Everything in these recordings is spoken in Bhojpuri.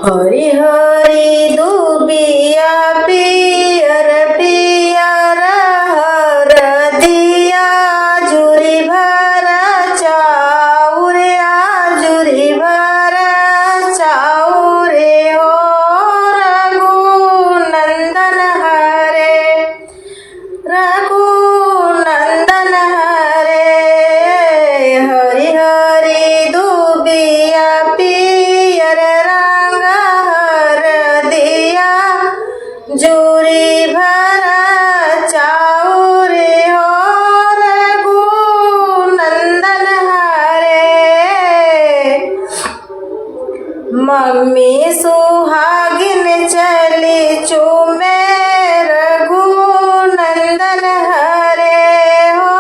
हरि हरि दुबिया पियर पियर हरदिया जुरी भरा चाउर जुरी भरा चाउर हो रघुनंदन हरे रघुनंदन हरे हरि हरि दुबिया पियर रंग हरदिया जुरी भरा चाउर हो रघुनंदन हरे मम्मी सुहागिन चली चूमे रघुनंदन हरे हो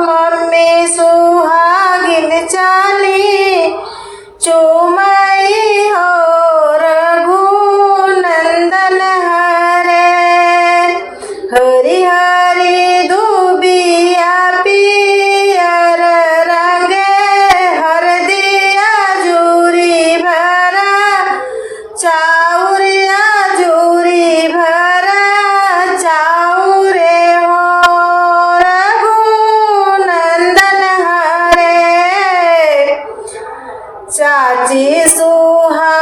मम्मी सुहागिन चली चूमई हो रघुनंदन हरे हरि हरि दुबिया पियर रंगे हरदिया जुरी भरा चाउर जुरी भरा चाउर हो रघुनंदन हरे चाची सुहा